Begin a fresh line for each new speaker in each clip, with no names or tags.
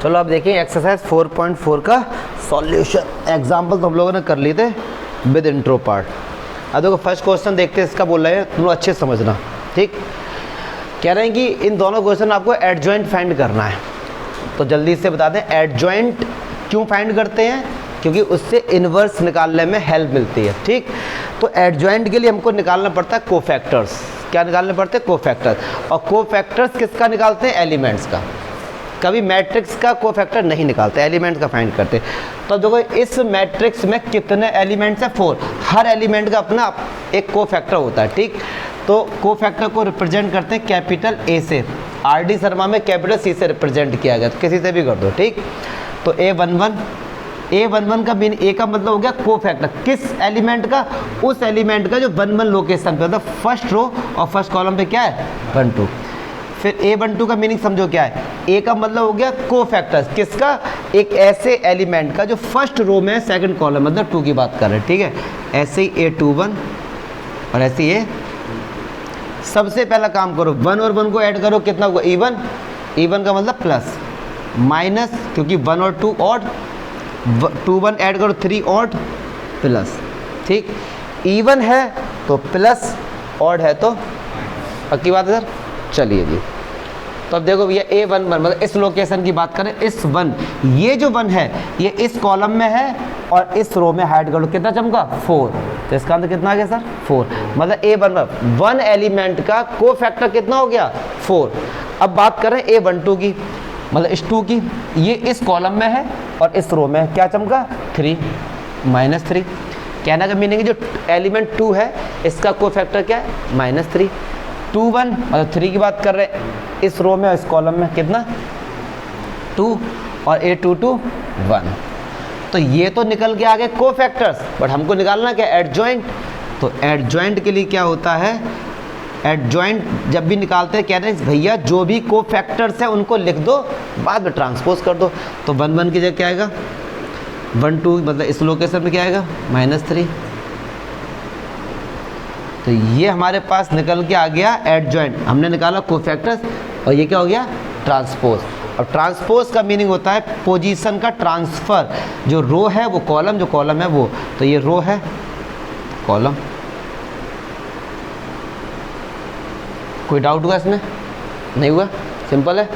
चलो अब देखिए एक्सरसाइज 4.4 का सॉल्यूशन। एग्जाम्पल तो हम लोगों ने कर लिए थे विद इंट्रो पार्ट। अब देखो फर्स्ट क्वेश्चन देखते हैं, इसका बोल रहे हैं तुम लोग अच्छे से समझना, ठीक। कह रहे हैं कि इन दोनों क्वेश्चन आपको एडजॉइंट फाइंड करना है। तो जल्दी से बता दें एडजॉइंट क्यों फाइंड करते हैं, क्योंकि उससे इन्वर्स निकालने में हेल्प मिलती है, ठीक। तो एडजॉइंट के लिए हमको निकालना पड़ता है कोफैक्टर्स। क्या निकालने पड़ते हैं? कोफैक्टर्स। और कोफैक्टर्स किसका निकालते हैं? एलिमेंट्स का। कभी मैट्रिक्स का कोफैक्टर नहीं निकालते, एलिमेंट्स का फाइंड करते। तो देखो इस मैट्रिक्स में कितने एलिमेंट्स हैं? 4। हर एलिमेंट का अपना एक कोफैक्टर होता है, ठीक। तो कोफैक्टर को रिप्रेजेंट करते हैं कैपिटल ए से। आर.डी. शर्मा में कैपिटल सी से रिप्रेजेंट किया गया, तो किसी से भी कर दो, ठीक। तो A11 का मीन ए का मतलब हो गया कोफैक्टर। किस एलिमेंट का? उस एलिमेंट का जो 1 लोकेशन पे होता है, फर्स्ट रो और फर्स्ट कॉलम पे क्या है? 1 2। फिर A12 का मीनिंग समझो क्या है? ए का मतलब हो गया कोफैक्टर। किसका? एक ऐसे एलिमेंट का जो फर्स्ट रो में है, सेकंड कॉलम, मतलब 2 की बात कर रहे हैं, ठीक है। ऐसे ही A21 और ऐसे ही सबसे पहला काम करो 1 और 1 को ऐड करो, कितना होगा? E1 का मतलब प्लस, माइनस क्योंकि 1 और 2 ऑड, 2 1 ऐड करो 3 ऑड, प्लस, ठीक। इवन है तो प्लस, ऑड है तो पक्की बात है सर। चलिए जी, तो अब देखो भैया A11 मतलब इस लोकेशन की बात करें, इस 1, ये जो 1 है ये इस कॉलम में है और इस रो में हाइड कर लो, कितना चमका? 4। तो इसका आंसर कितना आ गया सर? 4। मतलब A11 1 एलिमेंट का कोफैक्टर कितना हो गया? 4। अब बात करें A12 की, मतलब इस 2 की, ये इस कॉलम में है और इस रो में क्या चमका? 3 -3। कहने का मीनिंग जो एलिमेंट 2 है इसका कोफैक्टर क्या है? -3। 2 1 मतलब 3 की बात कर रहे हैं, इस रो में और इस कॉलम में कितना? 2 और A22 1। तो ये तो निकल के आ गए कोफैक्टर्स, बट हमको निकालना क्या? एडजॉइंट। तो एडजॉइंट के लिए क्या होता है? एडजॉइंट जब भी निकालते हैं कह रहे हैं भैया जो भी कोफैक्टर्स हैं उनको लिख दो, बाद में ट्रांसपोज कर दो। तो 1 1 की जगह क्या आएगा? 1 2 मतलब इस लोकेशन में क्या आएगा? -3। तो ये हमारे पास निकल के आ गया एडजॉइंट। हमने निकाला कोफैक्टर्स और ये क्या हो गया? ट्रांसपोज। और ट्रांसपोज का मीनिंग होता है पोजीशन का ट्रांसफ़र। जो रो है वो कॉलम, जो कॉलम है वो, तो ये रो है, कॉलम। कोई डाउट हुआ इसमें? नहीं हुआ? सिंपल है।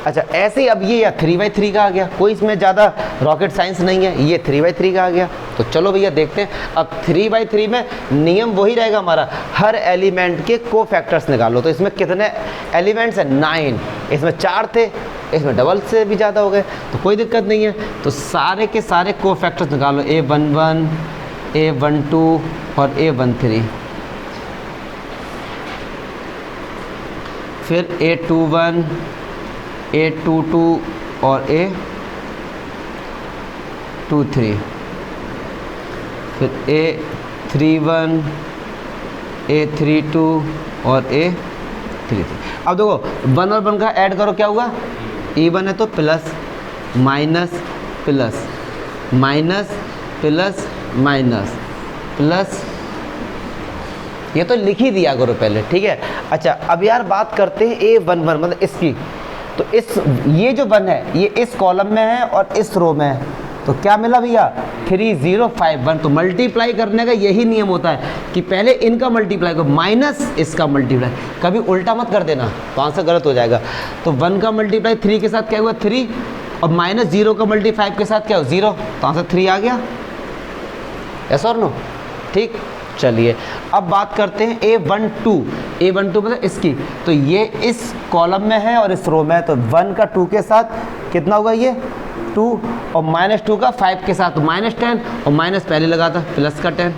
अच्छा ऐसे ही अब ये या 3/3 का आ गया, कोई इसमें ज़्यादा रॉकेट साइंस नहीं है, ये 3/3 का आ गया। तो चलो भैया देखते हैं। अब 3/3 में नियम वही रहेगा हमारा, हर एलिमेंट के कोफैक्टर्स निकालो। तो इसमें कितने एलिमेंट्स हैं? 9। इसमें 4 थे, इसमें डबल से भी ज़्यादा हो गए, तो कोई दिक्कत नहीं है। तो सारे के सारे कोफैक्टर्स निकालो, A11 A12 और A13। फिर A21 A22 और A23। फिर A31 A32 और A33। अब देखो 1 और 1 का ऐड करो, क्या हुआ? E1 है तो plus minus plus minus plus minus plus, ये तो लिख ही दिया करो पहले, ठीक है। अच्छा अब यार बात करते हैं A11 मतलब इसकी। तो इस ये जो 1 है ये इस कॉलम में है और इस रो में है, तो क्या मिला भैया? 3 0 5 1। तो मल्टीप्लाई करने का यही नियम होता है कि पहले इनका मल्टीप्लाई करो माइनस इसका मल्टीप्लाई, कभी उल्टा मत कर देना तो आंसर गलत हो जाएगा। तो 1 का मल्टीप्लाई 3 के साथ क्या हुआ? 3, और -0 का मल्टीप्लाई 5 के साथ क्या हो? 0। तो आंसर 3 आ गया। यस और नो? ठीक। चलिए अब बात करते हैं A12 मतलब इसकी। तो ये इस कॉलम में है और इस रो में है, तो 1 का 2 के साथ कितना होगा? ये 2 और -2 का 5 के साथ, तो -10 और माइनस पहले लगा था, प्लस का 10।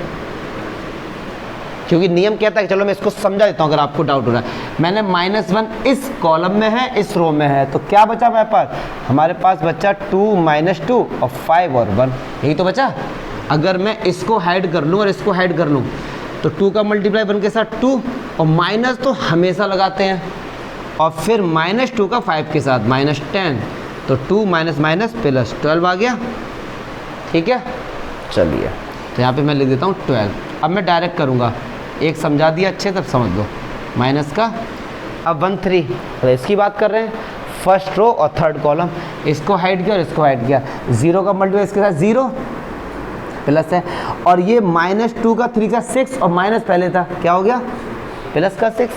क्योंकि नियम कहता है कि चलो मैं इसको समझा देता हूँ अगर आपको डाउट हो रहा है। मैंने -1 इस कॉलम में है, इस रो में है, तो क्या बचा हमारे पास? हमारे पास बचा 2 -2 और 5 और 1, यही तो बचा। अगर मैं इसको हाइड कर लूँ और इसको हाइड कर लूँ तो 2 का मल्टीप्लाई 1 के साथ 2 और माइनस तो हमेशा लगाते हैं, और फिर -2 का 5 के साथ -10, तो 2 माइनस प्लस 12 आ गया, ठीक है। चलिए तो यहाँ पे मैं लिख देता हूँ 12। अब मैं डायरेक्ट करूँगा, एक समझा दिया अच्छे तब समझ लो, माइनस का। अब 1 3 इसकी बात कर रहे हैं, फर्स्ट रो और थर्ड कॉलम, इसको हाइड किया और इसको हाइड किया। 0 का मल्टीप्लाई इसके साथ 0 प्लस है, और ये -2 का 3 का 6 और माइनस पहले था, क्या हो गया प्लस का 6।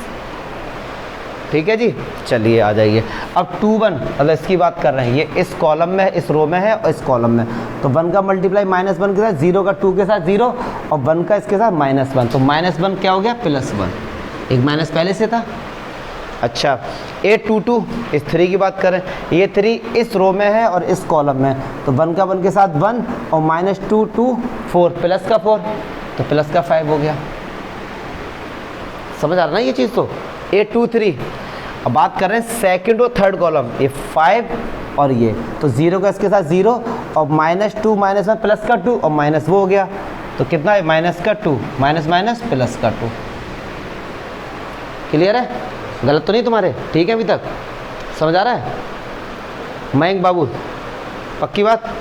ठीक है जी, चलिए आ जाइए। अब 2 1 मतलब इसकी बात कर रहे हैं, ये इस कॉलम में, इस रो में है और इस कॉलम में, तो 1 का मल्टीप्लाई -1 के साथ, 0 का 2 के साथ 0 और 1 का इसके साथ -1, तो -1 क्या हो गया +1, एक माइनस पहले से था। अच्छा, 8 2 2 इस 3 की बात करें, ये 3 इस रो में है और इस कॉलम में, तो 1 का 1 के साथ 1 और -2 2 4 प्लस का 4, तो प्लस का 5 हो गया। समझ आ रहा ना ये चीज़? तो 8 2 3। अब बात कर रहे हैं सेकंड और थर्ड कॉलम, ये 5 और ये, तो 0 का इसके साथ 0 और -2 -1 प्लस का 2 और माइनस वो हो गया, तो कितना है -2 माइनस माइनस प्लस का 2। क्लियर है? गलत तो नहीं तुम्हारे? ठीक है, अभी तक समझ आ रहा है मयंक बाबू? पक्की बात?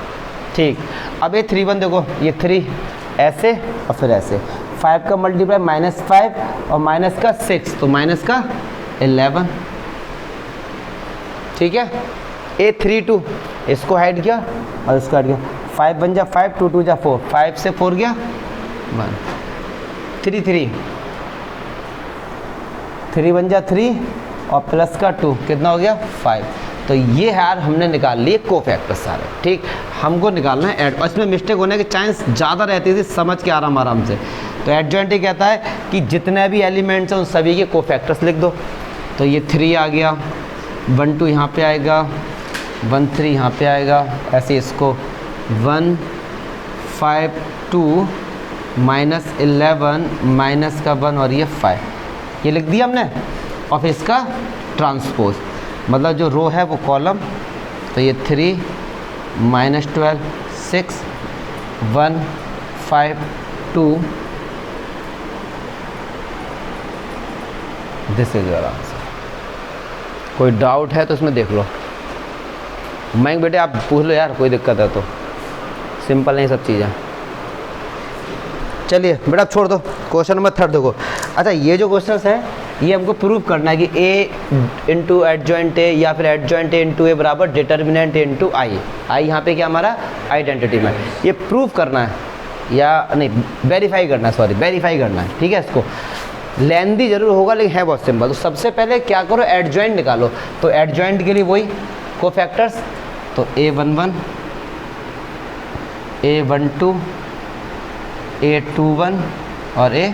ठीक। अब ये 3 1 देखो, ये 3 ऐसे और फिर ऐसे, 5 का मल्टीप्लाई -5 और माइनस का 6, तो माइनस का 11। ठीक है, ए 3 2 इसको हाइड किया और इसको हाइड किया, 5 बन जा 5, 2 2 जा 4, 5 से 4 गया 1, 3 3 3 बन जा 3 और प्लस का 2 कितना हो गया 5। तो ये यार हमने निकाल लिए कोफैक्टर सारे। ठीक, हमको निकालना है ऐड, इसमें मिस्टेक होने की चांस ज़्यादा रहती थी, समझ के आराम से। तो एडजॉइंट कहता है कि जितने भी एलिमेंट्स हैं उन सभी के कोफैक्टर्स लिख दो। तो ये 3 आ गया, 1 2 यहाँ पे आएगा, 1 3 यहाँ पे आएगा, ऐसे इसको 1 5 2 -11 माइनस का 1 और ये 5, ये लिख दिया हमने। और फिर इसका ट्रांसपोज, मतलब जो रो है वो कॉलम, तो ये 3 -12 6 1 5 2, दिस इज योर आंसर। कोई डाउट है तो इसमें देख लो। मैं बेटे आप पूछ लो यार, कोई दिक्कत है तो, सिंपल नहीं सब चीज़ें। चलिए बेटा छोड़ दो, क्वेश्चन नंबर 3 देखो। अच्छा, ये जो क्वेश्चंस हैं ये हमको प्रूव करना है कि A इंटू एडजॉइंट ए या फिर एडजॉइंट ए इंटू ए बराबर डिटर्मिनेंट ए इंटू आई। आई यहाँ पे क्या हमारा आइडेंटिटी में, ये प्रूव करना है या नहीं वेरीफाई करना है, सॉरी वेरीफाई करना है। ठीक है, इसको लेंदी जरूर होगा लेकिन है बहुत सिंपल। तो सबसे पहले क्या करो, एडजॉइंट निकालो। तो एडजॉइंट के लिए वही कोफैक्टर्स, तो A11 A12 A21 और A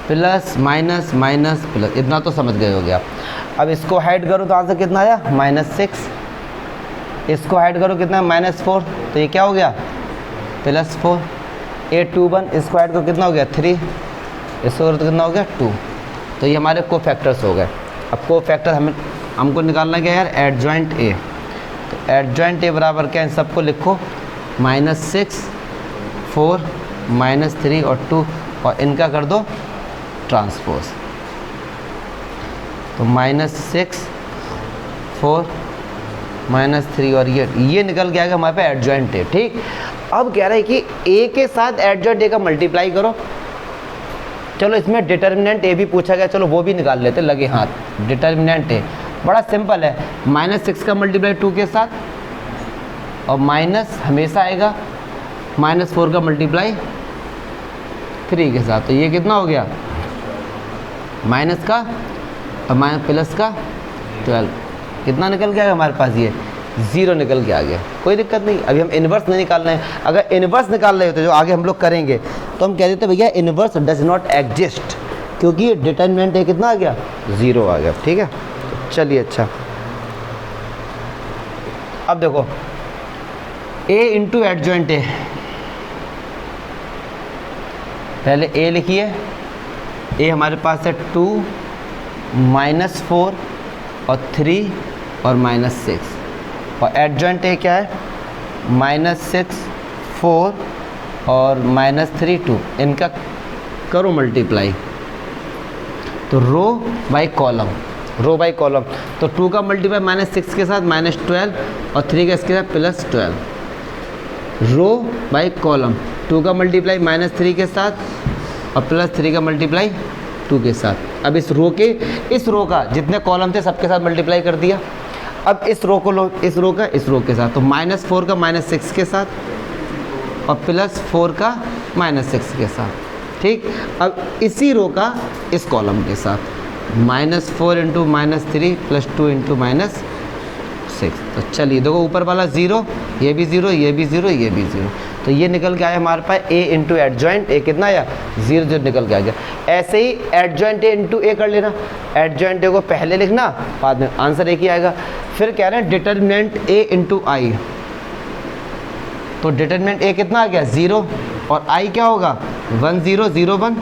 plus minus minus plus, इतना तो समझ गए हो गया। अब इसको हाइड करो तो आंसर कितना आया -6, इसको हाइड करो कितना -4, तो ये क्या हो गया +4। A21 इसको हाइड करो कितना हो गया 3, इसको तो कितना हो गया 2। तो ये हमारे कोफैक्टर्स हो गए। अब कोफैक्टर हमको निकालना क्या यार, एडजॉइंट ए। तो एडजॉइंट ए बराबर क्या, इन सबको लिखो -6 4 -3 और 2, और इनका कर दो ट्रांसपोज। तो -6 4 -3 और ये निकल के आएगा हमारे पे एडजॉइंट ए। ठीक, अब कह रहा है कि ए के साथ एडजॉइंट ए का मल्टीप्लाई करो। चलो इसमें डिटर्मिनेंट ए भी पूछा गया, चलो वो भी निकाल लेते लगे हाथ। डिटर्मिनेंट ए बड़ा सिंपल है, -6 का मल्टीप्लाई 2 के साथ और माइनस हमेशा आएगा, -4 का मल्टीप्लाई 3 के साथ। तो ये कितना हो गया माइनस का और माइनस प्लस का 12, कितना निकल के आएगा हमारे पास, ये 0 निकल के आ गया। कोई दिक्कत नहीं, अभी हम इन्वर्स नहीं निकाल रहे हैं। अगर इन्वर्स निकाल रहे होते जो आगे हम लोग करेंगे तो हम कह देते भैया इन्वर्स डज नॉट एग्जिस्ट, क्योंकि डिटर्मिनेंट है कितना आ गया 0 आ गया। ठीक है, चलिए अच्छा अब देखो A इंटू एडजॉइंट ए, पहले A लिखिए, A हमारे पास है 2 -4 और 3 और -6, और एडजॉइंट ए क्या है -6 4 और -3 2, इनका करो मल्टीप्लाई। तो row by column, row by column, तो 2 का मल्टीप्लाई -6 के साथ -12 और 3 का इसके साथ +12। रो बाई कॉलम, 2 का मल्टीप्लाई -3 के साथ और +3 का मल्टीप्लाई 2 के साथ। अब इस रो का जितने कॉलम थे सबके साथ मल्टीप्लाई कर दिया। अब इस रो को लो, इस रो के साथ, तो -4 का -6 के साथ और +4 का -6 के साथ। ठीक, अब इसी रो का इस कॉलम के साथ -4 × -3 + 2 × -6। तो चलिए देखो ऊपर वाला 0, ये भी 0, ये भी 0, ये भी 0, तो ये निकल के आया हमारे पास a × एडजॉइंट a कितना आया 0 जो निकल के आ गया। ऐसे ही एडजॉइंट a × a कर लेना, एडजॉइंट a को पहले लिखना बाद में आंसर एक ही आएगा। फिर कह रहे हैं डिटर्मिनेंट a × i, तो डिटर्मिनेंट a कितना आ गया 0 और i क्या होगा 1 0 0 1,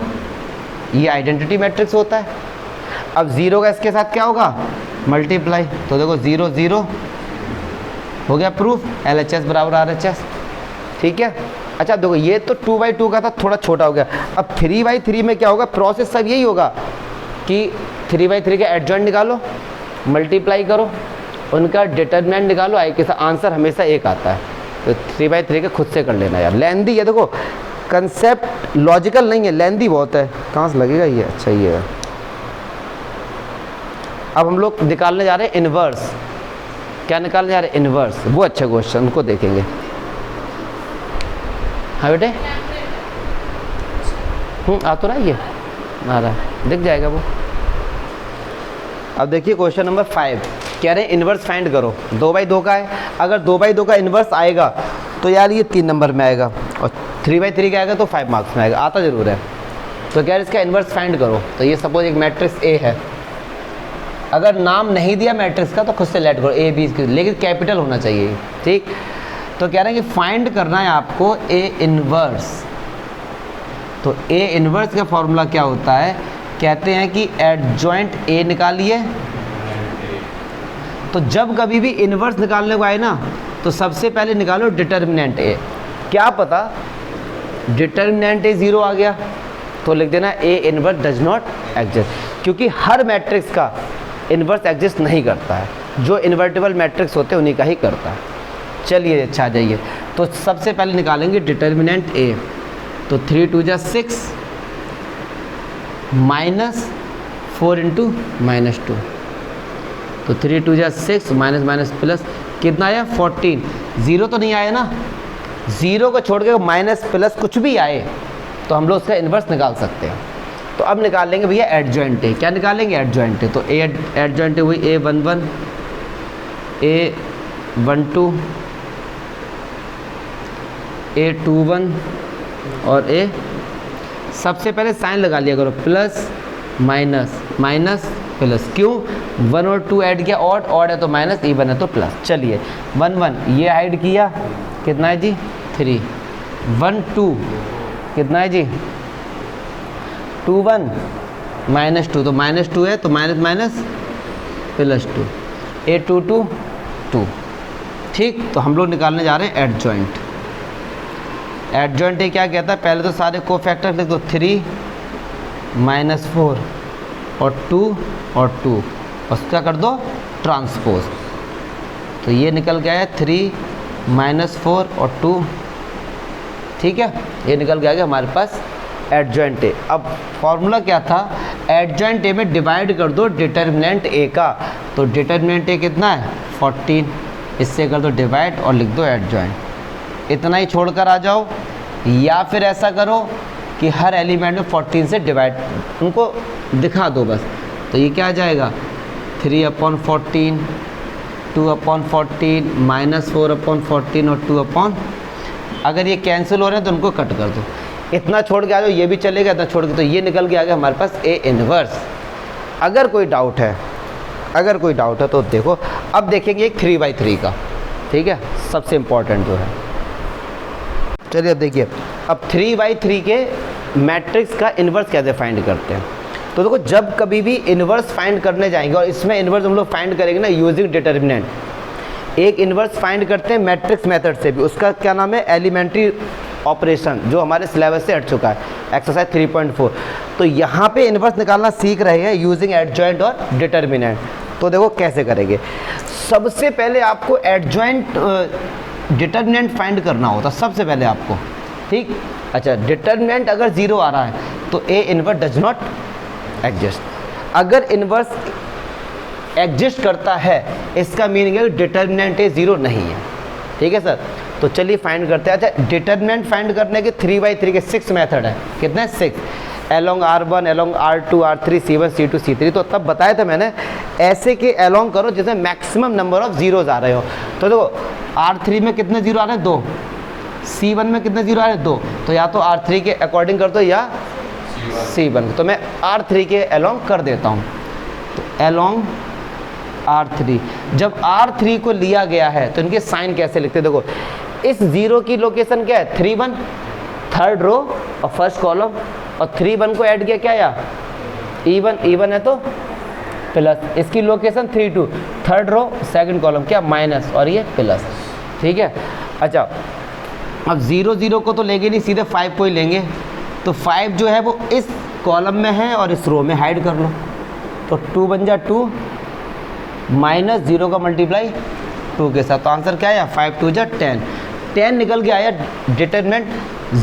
ये आइडेंटिटी मैट्रिक्स होता है। अब 0 का इसके साथ क्या होगा मल्टीप्लाई, तो देखो 0 0 हो गया प्रूफ, LHS बराबर RHS। ठीक है, अच्छा देखो ये तो 2/2 का था, थोड़ा छोटा हो गया। अब 3/3 में क्या होगा, प्रोसेस सब यही होगा कि 3/3 का एडजॉइंट निकालो, मल्टीप्लाई करो, उनका डिटर्मिनेंट निकालो, आई के साथ आंसर हमेशा एक आता है। तो 3/3 का खुद से कर लेना यार, लेंदी है, देखो कंसेप्ट लॉजिकल नहीं है, लेंदी बहुत है। कहाँ से लगेगा ये, अच्छा ये है। अब हम लोग निकालने जा रहे हैं इन्वर्स। क्या निकालने जा रहे हैं इन्वर्स, वो अच्छा क्वेश्चन, उनको देखेंगे। हाँ बेटे, आ तो रहा है, ये आ रहा है, दिख जाएगा वो। अब देखिए क्वेश्चन नंबर 5 कह रहे हैं इन्वर्स फाइंड करो। 2/2 का है, अगर 2/2 का इन्वर्स आएगा तो यार ये 3 नंबर में आएगा, और 3/3 का आएगा तो 5 मार्क्स में आएगा, आता जरूर है। तो कह रहे इसका इन्वर्स फाइंड करो। तो ये सपोज एक मैट्रिक्स A है, अगर नाम नहीं दिया मैट्रिक्स का तो खुद से लेट करो A B, लेकिन कैपिटल होना चाहिए। ठीक, तो कह रहे हैं कि फाइंड करना है आपको A इन्वर्स। तो A इन्वर्स का फॉर्मूला क्या होता है, कहते हैं कि एडजॉइंट A निकालिए। तो जब कभी भी इन्वर्स निकालने को आए ना, तो सबसे पहले निकालो डिटर्मिनेंट A। क्या पता डिटर्मिनेंट A 0 आ गया तो लिख देना A inverse does not exist, क्योंकि हर मैट्रिक्स का इन्वर्स एग्जिस्ट नहीं करता है, जो इन्वर्टिबल मैट्रिक्स होते हैं उन्हीं का ही करता है। चलिए अच्छा आ जाइए, तो सबसे पहले निकालेंगे डिटर्मिनेंट A। तो 3 2 जा 6 -4 × -2, तो 3 2 जा 6 माइनस माइनस प्लस कितना आया 14। 0 तो नहीं आया ना, 0 को छोड़ के माइनस प्लस कुछ भी आए तो हम लोग उसका इन्वर्स निकाल सकते हैं। तो अब निकाल लेंगे भैया एडजॉइंट A। क्या निकालेंगे एडजॉइंट A, तो A एडजॉइंट हुई A11 A12 A21 और A। सबसे पहले साइन लगा लिया करो, प्लस माइनस माइनस प्लस, क्यों 1 और 2 ऐड किया, ऑड है तो माइनस, इवन है तो प्लस। चलिए 1 1 ये ऐड किया, कितना है जी 3, 1 2 कितना है जी 2 1 -2, तो -2 है तो माइनस माइनस +2, A22 2। ठीक, तो हम लोग निकालने जा रहे हैं एडजॉइंट। एडजॉइंट क्या कहता है, पहले तो सारे कोफैक्टर लिख दो, 3 -4 और 2 और 2, उसका कर दो ट्रांसपोज। तो ये निकल गया है 3 -4 और 2। ठीक है, ये निकल गया हमारे पास एडजॉइंट A। अब फॉर्मूला क्या था, एडजॉइंट A में डिवाइड कर दो डिटर्मिनेंट A का। तो डिटर्मिनेंट A कितना है 14, इससे कर दो डिवाइड और लिख दो एडजॉइंट। इतना ही छोड़कर आ जाओ, या फिर ऐसा करो कि हर एलिमेंट में 14 से डिवाइड उनको दिखा दो बस। तो ये क्या आ जाएगा 3/14, 2/14, -4/14 और 2 अगर ये कैंसिल हो रहे हैं तो उनको कट कर दो। इतना छोड़ के आ जाओ, ये भी चलेगा, इतना छोड़ के, तो ये निकल के आ गया हमारे पास A इन्वर्स। अगर कोई डाउट है तो देखो। अब देखेंगे एक 3/3 का, ठीक है, सबसे इम्पोर्टेंट जो है। चलिए अब देखिए, अब 3/3 के मैट्रिक्स का इन्वर्स कैसे फाइंड करते हैं। तो देखो जब कभी भी इन्वर्स फाइंड करने जाएंगे, और इसमें इन्वर्स हम लोग फाइंड करेंगे ना यूजिंग डिटर्मिनेंट। एक इन्वर्स फाइंड करते हैं मैट्रिक्स मेथड से भी, उसका क्या नाम है एलिमेंट्री ऑपरेशन, जो हमारे सिलेबस से हट चुका है, एक्सरसाइज 3.4। तो यहाँ पे इन्वर्स निकालना सीख रहे हैं यूजिंग एडजॉइंट और डिटर्मिनेंट। तो देखो कैसे करेंगे। सबसे पहले आपको एडजॉइंट डिटर्मिनेंट फाइंड करना होता सबसे पहले आपको, ठीक। अच्छा, डिटर्मिनेंट अगर 0 आ रहा है तो A inverse does not exist. अगर इन्वर्स एग्जिस्ट करता है इसका मीनिंग है डिटर्मिनेंट ए 0 नहीं है। ठीक है सर, तो चलिए फाइंड करते हैं। अच्छा, डिटर्मिनेंट फाइंड करने के 3/3 के 6 मेथड है। कितने? 6, along R1, along R2, R3, C1, C2, C3। तो तब बताया था मैंने ऐसे के एलोंग करो जिसमें मैक्सिमम नंबर ऑफ जीरोज आ रहे हो। तो देखो R3 में कितने जीरो आ रहे हैं? 2। C1 में कितने जीरो आ रहे हैं? 2। तो या तो R3 के अकॉर्डिंग कर दो या C1। तो मैं R3 के एलोंग कर देता हूँ। तो एलोंग R3, जब R3 को लिया गया है तो इनके साइन कैसे लिखते हैं? देखो इस जीरो की लोकेशन क्या है? 3 1, थर्ड रो और फर्स्ट कॉलम, और 3 1 को ऐड किया क्या या E1 है तो प्लस, इसकी location 3 2, third row second column क्या माइनस, और ये प्लस। ठीक है। अच्छा, अब 0 0 को तो लेंगे नहीं, सीधे 5 को ही लेंगे। तो 5 जो है वो इस कॉलम में है और इस रो में हाइड कर लो। तो 2 बन जा 2 माइनस 0 का मल्टीप्लाई 2 के साथ। तो आंसर क्या आया? 5 2 जा 10। 10 निकल के आया। डिटरमिनेंट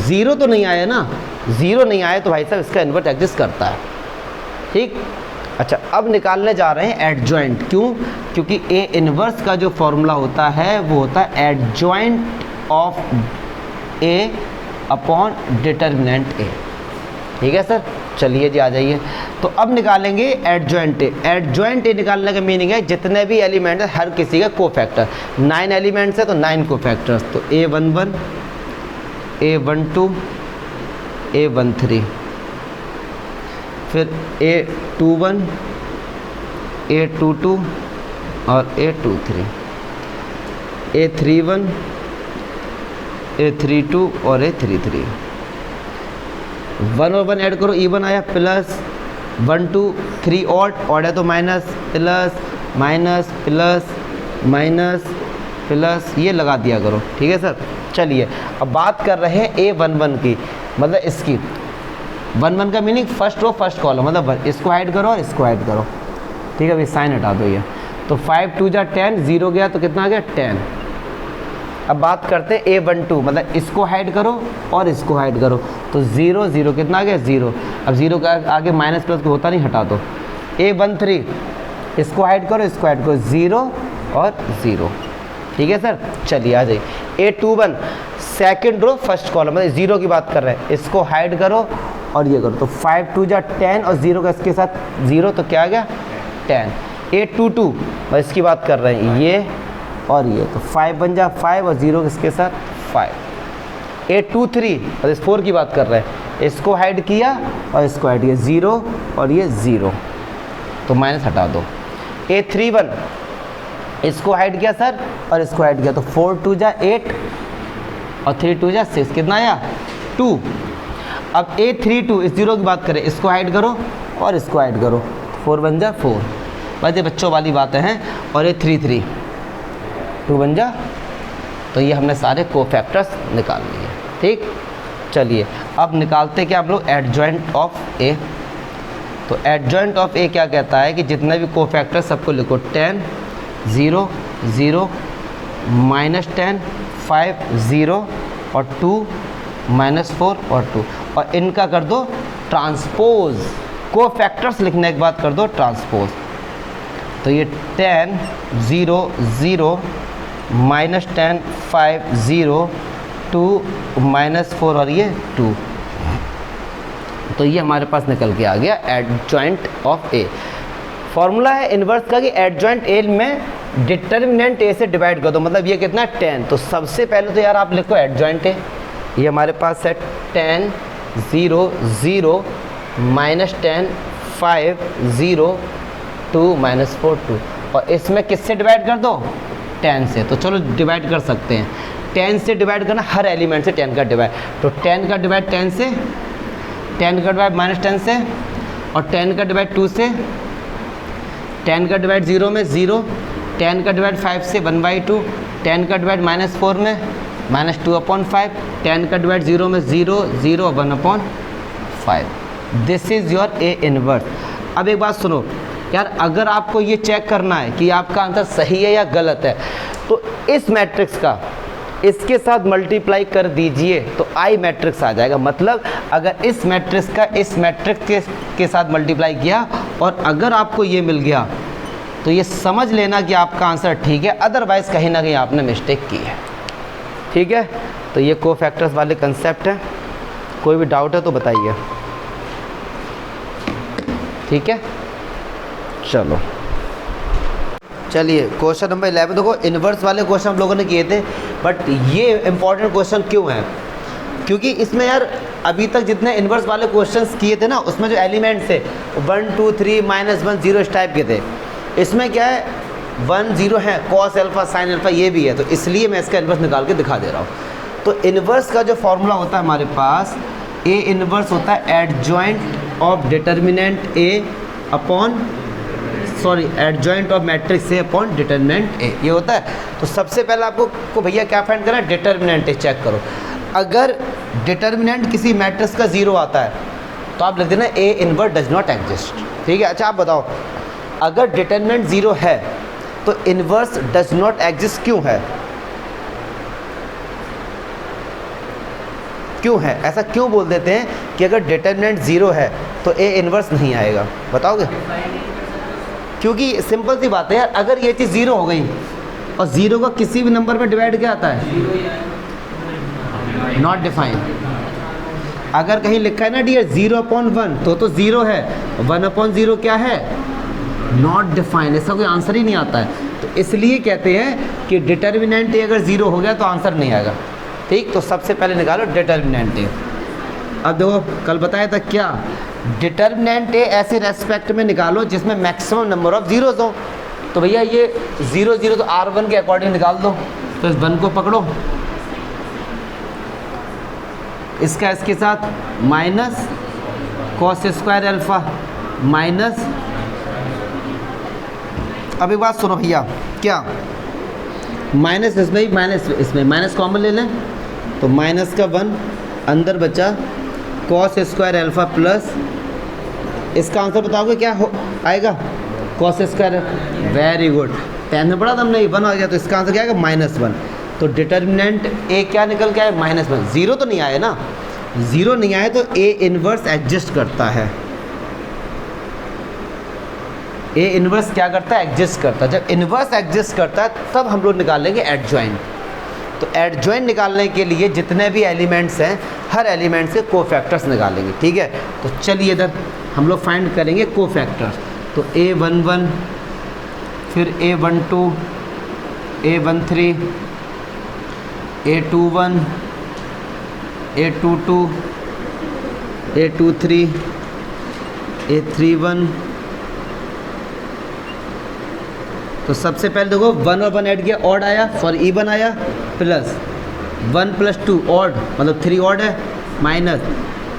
0 तो नहीं आया ना, 0 नहीं आया तो भाई साहब इसका इन्वर्स एग्जिस्ट करता है। ठीक। अच्छा, अब निकालने जा रहे हैं एडजॉइंट। क्यों? क्योंकि ए इन्वर्स का जो फॉर्मूला होता है वो होता है adjoint of A upon determinant A. ठीक है सर, चलिए जी आ जाइए। तो अब निकालेंगे एडजॉइंट ए। एडजॉइंट ए निकालने का मीनिंग है जितने भी एलिमेंट है हर किसी का कोफैक्टर। 9 एलिमेंट्स है तो 9 कोफैक्टर्स। तो A11, A12, A13, फिर A21, A22 और A23, A31, A32 और A33। 1 और 1 ऐड करो, E1 आया प्लस 1 2 3 ऑड है तो minus plus minus plus minus plus, ये लगा दिया करो। ठीक है सर। चलिए अब बात कर रहे हैं A11 की, मतलब इसकी 1 1 का meaning first row first column, मतलब इसको हाइड करो और इसको हाइड करो। ठीक है, अभी साइन हटा दो ये। तो 5 2 जा 10, 0 गया तो कितना आ गया? 10। अब बात करते हैं A12, मतलब इसको हाइड करो और इसको हाइड करो। तो 0 0 कितना आ गया? 0। अब 0 का आगे माइनस प्लस को होता नहीं, हटा दो। A13, इसको हाइड करो इसको हाइड करो, 0 और 0। ठीक है सर, चलिए आ जाइए। A21, second row first column, मतलब 0 की बात कर रहे हैं, इसको हाइड करो और ये करो। तो 5 2 जा 10 और 0 का इसके साथ 0, तो क्या आ गया? 10। A22, मतलब इसकी बात कर रहे हैं, ये और ये, तो 5 बन जा 5 और 0 किसके साथ? 5। A23, मतलब इस 4 की बात कर रहे हैं, इसको हाइड किया और इसको हाइड किया, 0 और ये 0, तो माइनस हटा दो। A31, इसको हाइड किया सर और इसको हाइड किया, तो 4 2 जा 8 और 3 2 जा 6, कितना आया? 2। अब A32, इस 0 की बात करें, इसको हाइड करो और इसको हाइड करो, 4 बन जा 4। बस ये बच्चों वाली बातें हैं। और A33, 2 बन जा। तो ये हमने सारे कोफैक्टर्स निकाल लिए। ठीक, चलिए अब निकालते क्या हम लोग? एडजॉइंट ऑफ ए। तो एडजॉइंट ऑफ ए क्या कहता है कि जितने भी कोफैक्टर्स सबको लिखो, 10 0 0 -10 5 0 और 2 -4 और 2, और इनका कर दो ट्रांसपोज। कोफैक्टर्स लिखने के बाद कर दो ट्रांसपोज। तो ये 10 0 0 -10 5 0 2 -4 और ये 2, तो ये हमारे पास निकल के आ गया एडजॉइंट ऑफ ए। फॉर्मूला है इन्वर्स का कि एडजॉइंट ए में डिटर्मिनेंट ए से डिवाइड कर दो, मतलब ये कितना? 10। तो सबसे पहले तो यार आप लिखो एडजॉइंट ए। ये हमारे पास है 10 0 0 -10 5 0 2 -4 2, और इसमें किससे डिवाइड कर दो? 10 से। तो चलो डिवाइड कर सकते हैं। 10 से डिवाइड करना, हर एलिमेंट से 10 का डिवाइड। तो 10 का डिवाइड 10 से, 10 का डिवाइड -10 से, और 10 का डिवाइड 2 से, 10 का डिवाइड 0 में 0, 10 का डिवाइड 5 से 1/2, 10 का डिवाइड -4 में -2/5, 10 का डिवाइड 0 में 0 0 और 1/5। This is your A inverse. अब एक बात सुनो यार, अगर आपको ये चेक करना है कि आपका आंसर सही है या गलत है, तो इस मैट्रिक्स का इसके साथ मल्टीप्लाई कर दीजिए तो आई मैट्रिक्स आ जाएगा। मतलब अगर इस मैट्रिक्स का इस मैट्रिक्स के साथ मल्टीप्लाई किया और अगर आपको ये मिल गया तो ये समझ लेना कि आपका आंसर ठीक है, अदरवाइज़ कहीं ना कहीं आपने मिस्टेक की है। ठीक है, तो ये कोफैक्टर्स वाले कंसेप्ट हैं। कोई भी डाउट है तो बताइए। ठीक है, चलो चलिए क्वेश्चन नंबर 11 देखो। इन्वर्स वाले क्वेश्चन हम लोगों ने किए थे, बट ये इंपॉर्टेंट क्वेश्चन क्यों है? क्योंकि इसमें यार अभी तक जितने इन्वर्स वाले क्वेश्चंस किए थे ना, उसमें जो एलिमेंट्स थे 1 2 3 -1 0 इस टाइप के थे। इसमें क्या है 1 0 है, कॉस अल्फा साइन अल्फा ये भी है, तो इसलिए मैं इसका इन्वर्स निकाल के दिखा दे रहा हूँ। तो इन्वर्स का जो फॉर्मूला होता है हमारे पास, ए इन्वर्स होता है adjoint of determinant A upon adjoint of matrix A upon determinant A, ये होता है। तो सबसे पहले आपको भैया क्या फाइंड करना है? डिटर्मिनेंट ए चेक करो। अगर डिटर्मिनेंट किसी मैट्रिक्स का 0 आता है तो आप लिख देना A inverse does not exist. ठीक है, अच्छा आप बताओ, अगर डिटर्मिनेंट 0 है तो इनवर्स डज नॉट एग्जिस्ट क्यों है? क्यों है ऐसा? क्यों बोल देते हैं कि अगर डिटर्मिनेंट 0 है तो ए इनवर्स नहीं आएगा? बताओगे? क्योंकि सिंपल सी बात है यार, अगर ये चीज़ 0 हो गई और 0 का किसी भी नंबर में डिवाइड क्या आता है? Not define. अगर कहीं लिखा है ना डियर 0/1 तो 0 है, 1/0 क्या है? Not define. ऐसा कोई आंसर ही नहीं आता है। तो इसलिए कहते हैं कि डिटर्मिनेंट ए अगर 0 हो गया तो आंसर नहीं आएगा। ठीक, तो सबसे पहले निकालो डिटर्मिनेंट ए। अब देखो कल बताया था क्या, डिटर्मिनेंट ए ऐसे रेस्पेक्ट में निकालो जिसमें मैक्सिमम नंबर ऑफ जीरोज हो। तो भैया ये 0 0 तो R1 के अकॉर्डिंग निकाल दो। तो इस 1 को पकड़ो, इसका इसके साथ minus cos square alpha minus. अब एक बात सुनो भैया, क्या माइनस इसमें ही माइनस इसमें माइनस कॉमन ले लें तो माइनस का 1 अंदर बचा कॉस स्क्वायर अल्फा प्लस, इसका आंसर बताओगे क्या हो आएगा? Cos square. वेरी गुड, 10 में पढ़ा था हमने, 1 आ गया तो इसका आंसर क्या आएगा? -1। तो डिटर्मिनेंट ए क्या निकल के आए? -1। 0 तो नहीं आए ना, 0 नहीं आए तो ए इनवर्स एग्जिस्ट करता है। ए इनवर्स क्या करता है? एग्जिस्ट करता है। जब इनवर्स एग्जिस्ट करता है तब हम लोग निकालेंगे एडजॉइंट। तो एडजॉइंट निकालने के लिए जितने भी एलिमेंट्स हैं हर एलिमेंट से कोफैक्टर्स निकालेंगे। ठीक है, तो चलिए इधर हम लोग फाइंड करेंगे कोफैक्टर्स। तो A11 फिर A12 A13 A21 A22 A23 A31। तो सबसे पहले देखो 1 और 1 ऐड किया, ऑड आया, सॉरी इवन आया, प्लस 1 + 2 ऑड मतलब 3 ऑड है, minus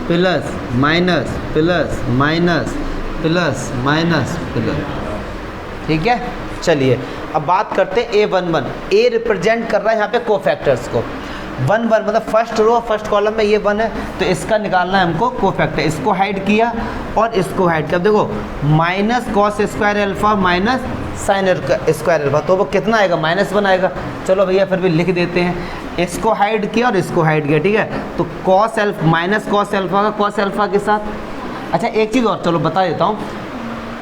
plus minus plus minus plus minus plus. ठीक है, चलिए अब बात करते हैं A11। ए रिप्रेजेंट कर रहा है यहाँ पे कोफैक्टर्स को। 1 1 मतलब फर्स्ट रो फर्स्ट कॉलम में ये 1 है तो इसका निकालना है हमको कोफैक्टर। इसको हाइड किया और इसको हाइड किया। देखो minus cos square alpha minus sine square alpha, तो वो कितना आएगा? -1 आएगा। चलो भैया फिर भी लिख देते हैं, इसको हाइड किया और इसको हाइड किया। ठीक है, तो cos alpha minus cos alpha का कॉस अल्फा के साथ। अच्छा एक चीज़ और चलो बता देता हूँ,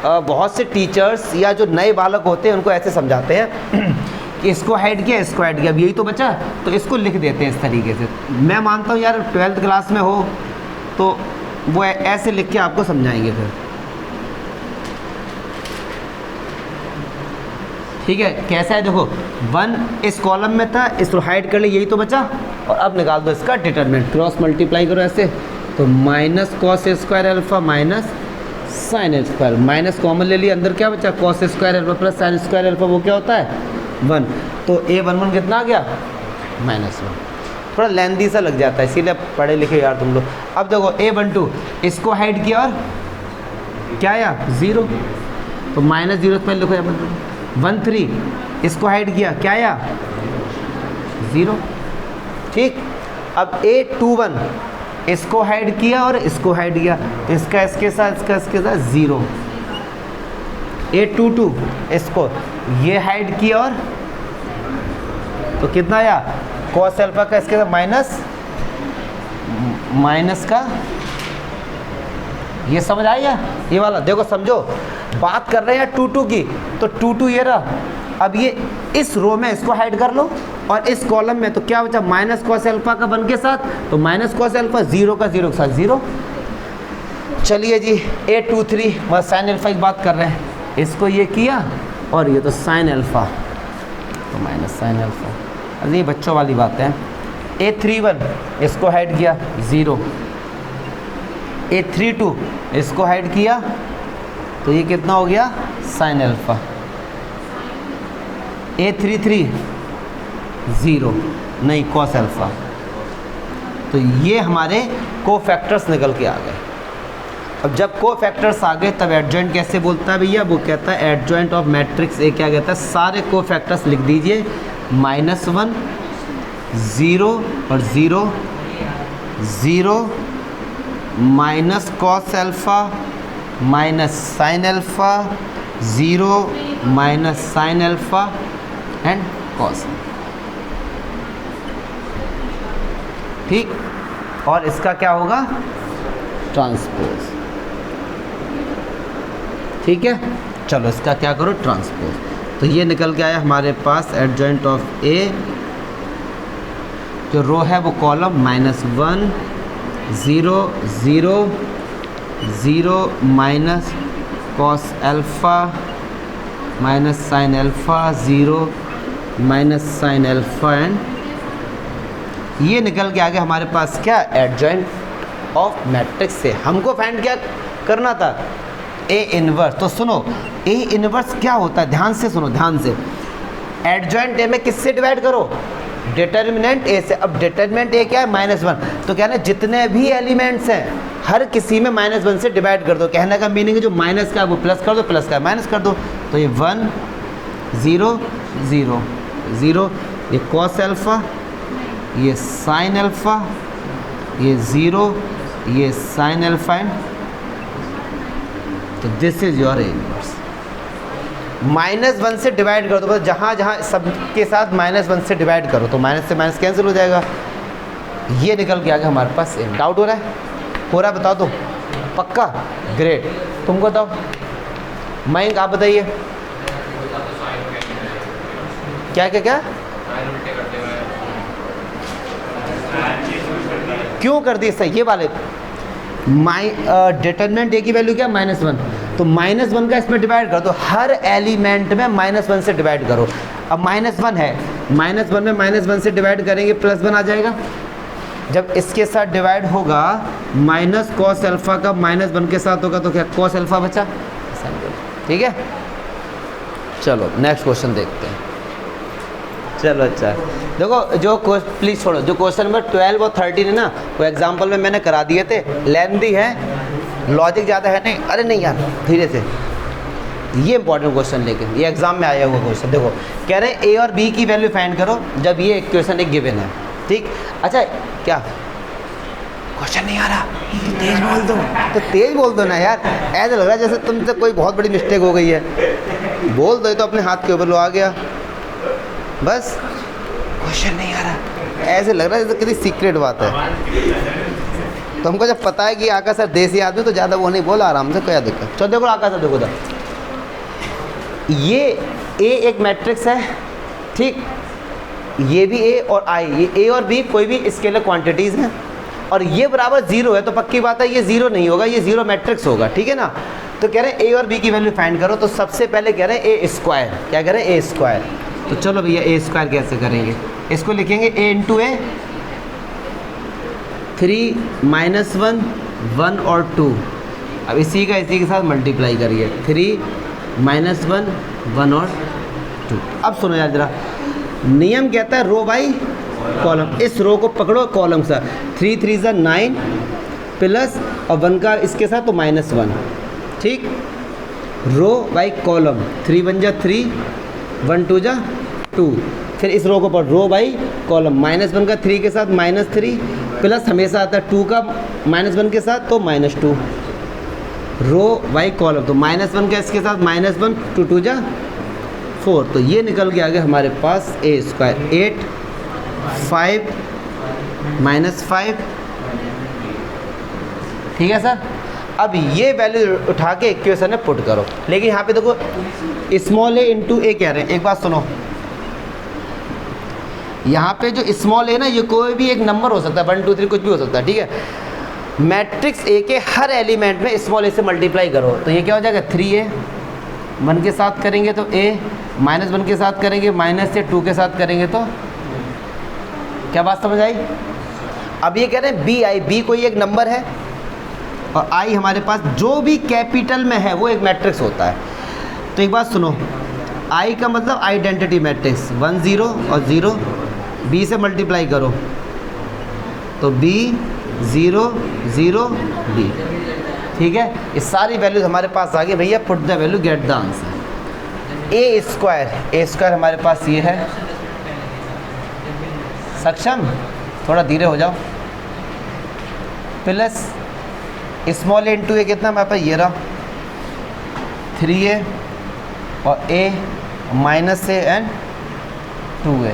बहुत से टीचर्स या जो नए बालक होते हैं उनको ऐसे समझाते हैं कि इसको हाइड किया इसको हाइड किया, अब यही तो बचा तो इसको लिख देते हैं इस तरीके से। मैं मानता हूँ यार 12th क्लास में हो तो वो ऐसे लिख के आपको समझाएंगे फिर। ठीक है, कैसा है देखो 1 इस कॉलम में था, इसको हाइड कर ले यही तो बचा, और अब निकाल दो इसका डिटरमिनेंट, क्रॉस मल्टीप्लाई करो ऐसे। तो minus cos square alpha minus sine square, minus common ले लिया, अंदर क्या बचा? Cos square alpha plus sine square alpha, वो क्या होता है? 1। तो A11 कितना आ गया? -1। थोड़ा लेंदी सा लग जाता है इसीलिए पढ़े लिखे यार तुम लोग। अब देखो A12 इसको हाइड किया और क्या आया? 0। तो -0 पहले लिखो यहाँ पर। 13 इसको हाइड किया, क्या आया? 0। ठीक, अब A21 इसको हाइड किया और इसको हाइड किया तो इसका इसके साथ 0। A22 इसको ये हाइड किया और तो कितना आया? कॉस अल्फा का इसके साथ माइनस का, ये समझ आया? ये वाला देखो, समझो बात कर रहे हैं 2 2 की, तो 2 2 ये रहा। अब ये इस रो में इसको हाइड कर लो और इस कॉलम में तो क्या बचा, माइनस कॉस अल्फा का 1 के साथ, तो माइनस कॉस अल्फा 0 का 0 के साथ 0। चलिए जी 8 2 3 बस साइन अल्फा की बात कर रहे हैं, इसको ये किया और ये तो साइन अल्फा, तो माइनस साइन अल्फा। अब ये बच्चों वाली बात है। 8 3 1 इसको हाइड किया 0, 8 3 2 इसको हाइड किया तो ये कितना हो गया, साइन अल्फा। 8 3 3 0 नहीं, कॉस अल्फा। तो ये हमारे कोफैक्टर्स निकल के आ गए। अब जब कोफैक्टर्स आ गए तब एडजॉइंट कैसे बोलता है भैया, वो कहता है एडजॉइंट ऑफ मैट्रिक्स ए क्या कहता है, सारे कोफैक्टर्स लिख दीजिए, -1 0 और 0 0 minus cos alpha minus sine alpha 0 minus sine alpha and cos, ठीक। और इसका क्या होगा, ट्रांसपोज, ठीक है। चलो इसका क्या करो, ट्रांसपोज। तो ये निकल के आया हमारे पास एडजॉइंट ऑफ ए, जो रो है वो column -1 0 0 0 minus cos alpha minus sine alpha 0 minus sine alpha and ये निकल के आ गया हमारे पास क्या, एडजॉइंट ऑफ मैट्रिक्स से। हमको फाइंड क्या करना था, ए इनवर्स। तो सुनो ए इनवर्स क्या होता है, ध्यान से सुनो, ध्यान से। एडजॉइंट ए में किससे डिवाइड करो, डिटर्मिनेंट ए से। अब डिटर्मिनेंट ए क्या है, -1। तो कहना है जितने भी एलिमेंट्स हैं हर किसी में -1 से डिवाइड कर दो। कहने का मीनिंग है जो माइनस का है वो प्लस कर दो, प्लस का माइनस कर दो। तो ये 1 0 0 0, ये कॉस अल्फा, ये साइन अल्फा, ये 0, ये साइन अल्फा एंड, तो this is your A inverse. -1 से डिवाइड कर दो, बस जहाँ जहाँ सबके साथ -1 से डिवाइड करो तो माइनस से माइनस कैंसिल हो जाएगा। ये निकल के आ गया हमारे पास। एक डाउट हो रहा है, हो रहा है, बता दो, पक्का, ग्रेट। तुमको बताओ, मयंक आप बताइए, क्या क्या क्या क्यों कर दी सही, ये वाले डिटरमिनेंट ए की वैल्यू क्या, -1। तो -1 का इसमें डिवाइड कर दो, हर एलिमेंट में -1 से डिवाइड करो। अब -1 है, -1 में -1 से डिवाइड करेंगे +1 आ जाएगा। जब इसके साथ डिवाइड होगा माइनस कॉस अल्फा का -1 के साथ होगा तो क्या, कॉस अल्फा बचा, ठीक है। चलो नेक्स्ट क्वेश्चन देखते हैं। चलो अच्छा देखो, जो प्लीज़ छोड़ो, जो क्वेश्चन नंबर 12 और 13 है ना, वो एग्जाम्पल में मैंने करा दिए थे, लेंथी है, लॉजिक ज़्यादा है नहीं। अरे नहीं यार, धीरे से, ये इंपॉर्टेंट क्वेश्चन, लेकिन ये एग्जाम में आया हुआ क्वेश्चन। देखो कह रहे हैं ए और बी की वैल्यू फाइंड करो जब ये इक्वेशन एक गिवन है, ठीक। अच्छा क्या क्वेश्चन नहीं आ रहा, तो तेज बोल दो, तो तेज बोल दो ना यार, ऐसा लग रहा है जैसे तुमसे कोई बहुत बड़ी मिस्टेक हो गई है। बोल दो, तो अपने हाथ के ऊपर लो, आ गया बस। क्वेश्चन नहीं आ रहा, ऐसे लग रहा है जैसे किसी सीक्रेट बात है। तो हमको जब पता है कि आकाश सर देसी आदमी, तो ज़्यादा वो नहीं बोला, आराम से, क्या दिक्कत। चलो देखो आकाश सर, देखो ये ए एक मैट्रिक्स है, ठीक। ये भी ए और आई, ये ए और बी कोई भी स्केलर क्वांटिटीज़ हैं, और ये बराबर 0 है, तो पक्की बात है ये 0 नहीं होगा, ये 0 मैट्रिक्स होगा, ठीक है ना। तो कह रहे हैं ए और बी की वैल्यू फाइंड करो। तो सबसे पहले कह रहे हैं ए स्क्वायर, क्या कह रहे हैं, ए स्क्वायर। तो चलो भैया ए स्क्वायर कैसे करेंगे, इसको लिखेंगे a इंटू ए, 3 -1 1 और 2। अब इसी के साथ मल्टीप्लाई करिए, 3 -1 1 और 2। अब सुनो यार जरा, नियम कहता है रो बाई कॉलम। इस रो को पकड़ो कॉलम सा, 3 3 = 9 प्लस और 1 का इसके साथ तो -1, ठीक। रो बाई कॉलम, 3 1 = 3 1 2 = 2। फिर इस रो को पढ़, रो बाई कॉलम, -1 का 3 के साथ -3 प्लस हमेशा आता है 2 का -1 के साथ तो -2। रो बाई कॉलम, तो -1 का इसके साथ -1 2 2 = 4। तो ये निकल के आ गया हमारे पास ए स्क्वायर। 8 5 -5, ठीक है सर। अब ये वैल्यू उठा के इक्वेशन में पुट करो, लेकिन यहाँ पे देखो स्मॉल ए इंटू ए कह रहे हैं। एक बात सुनो, यहाँ पे जो स्मॉल ए ना, ये कोई भी एक नंबर हो सकता है, 1 2 3 कुछ भी हो सकता है, ठीक है। मैट्रिक्स ए के हर एलिमेंट में स्मॉल ए से मल्टीप्लाई करो, तो ये क्या हो जाएगा 3a, 1 के साथ करेंगे तो a, -1 के साथ करेंगे माइनस से, 2 के साथ करेंगे तो, क्या बात समझ आई। अब ये कह रहे हैं बी कोई एक नंबर है और आई हमारे पास जो भी कैपिटल में है वो एक मैट्रिक्स होता है। तो एक बात सुनो, आई का मतलब आइडेंटिटी मैट्रिक्स, 1 0 और 0, बी से मल्टीप्लाई करो तो बी 0 0 बी, ठीक है। ये सारी वैल्यूज हमारे पास आ गई भैया, put the value get the answer. A square हमारे पास ये है, सक्षम थोड़ा धीरे हो जाओ, plus small A into A कितना हमारे पास ये रहा 3a और a minus A and 2a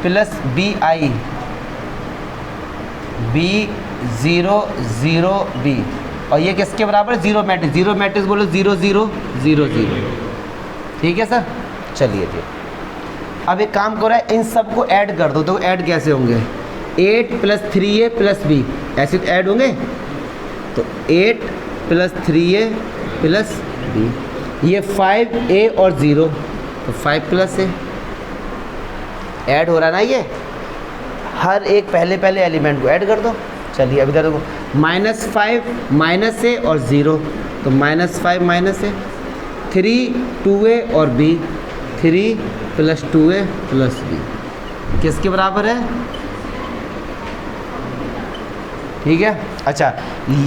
plus B I B 0 0 B, और ये किसके बराबर है, जीरो मैट्रिक्स बोलो 0 0 0 0, ठीक है सर। चलिए जी, अब एक काम करो, इन सबको ऐड कर दो, तो ऐड कैसे होंगे, 8 + 3a + b, ऐसे तो ऐड होंगे, तो 8 + 3a + b, ये 5a और 0, तो 5 + a ऐड हो रहा ना, ये हर एक पहले एलिमेंट को ऐड कर दो। चलिए अब इधर देखो, -5 -a और 0, तो -5 -a, 3 2a और b, 3 + 2a + b किसके बराबर है, ठीक है। अच्छा,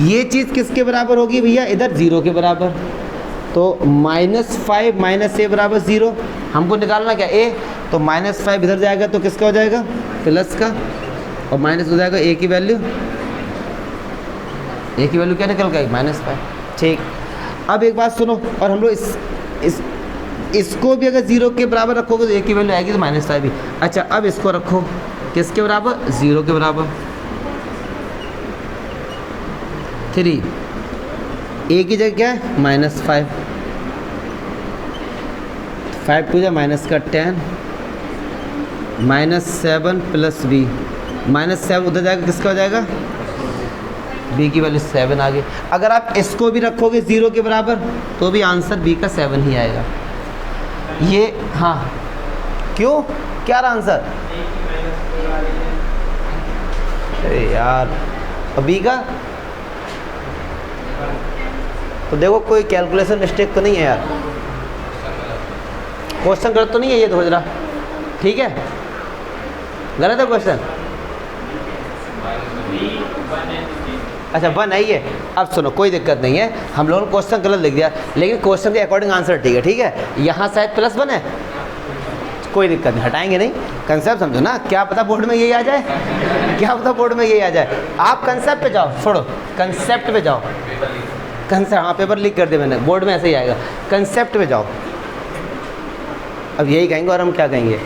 ये चीज़ किसके बराबर होगी भैया, इधर 0 के बराबर, तो -5 - a बराबर 0, हमको निकालना क्या a, तो -5 इधर जाएगा तो किसका हो जाएगा, प्लस का, और माइनस हो जाएगा a की वैल्यू, क्या निकल गई, -5, ठीक। अब एक बात सुनो, और हम लोग इसको भी अगर 0 के बराबर रखोगे तो a की वैल्यू आएगी तो -5 भी। अच्छा, अब इसको रखो किसके बराबर, 0 के बराबर, 3, a की जगह क्या है -5, 5 2 -10, -7 + b, -7 उधर जाएगा किसका हो जाएगा, b की वैल्यू 7 आ गई। अगर आप इसको भी रखोगे 0 के बराबर तो भी आंसर b का 7 ही आएगा। ये हाँ, क्यों, क्या रहा आंसर, अरे यार, और b का, तो देखो कोई कैलकुलेशन मिस्टेक तो नहीं है यार, क्वेश्चन गलत तो नहीं है ये तो रहा, ठीक है, गलत है क्वेश्चन, अच्छा 1 है ये। अब सुनो, कोई दिक्कत नहीं है, हम लोगों ने क्वेश्चन गलत लिख दिया, लेकिन क्वेश्चन के अकॉर्डिंग आंसर ठीक है, ठीक है। यहाँ शायद +1 है, कोई दिक्कत नहीं, हटाएंगे नहीं, कंसेप्ट समझो ना, क्या पता बोर्ड में यही आ जाए, क्या पता बोर्ड में यही आ जाए। आप कंसेप्ट पे जाओ, छोड़ो कंसेप्ट पे जाओ, कंसेप्ट, हाँ पेपर लीक कर दे मैंने, बोर्ड में ऐसे ही आएगा, कंसेप्ट पे जाओ। अब यही कहेंगे और हम क्या कहेंगे,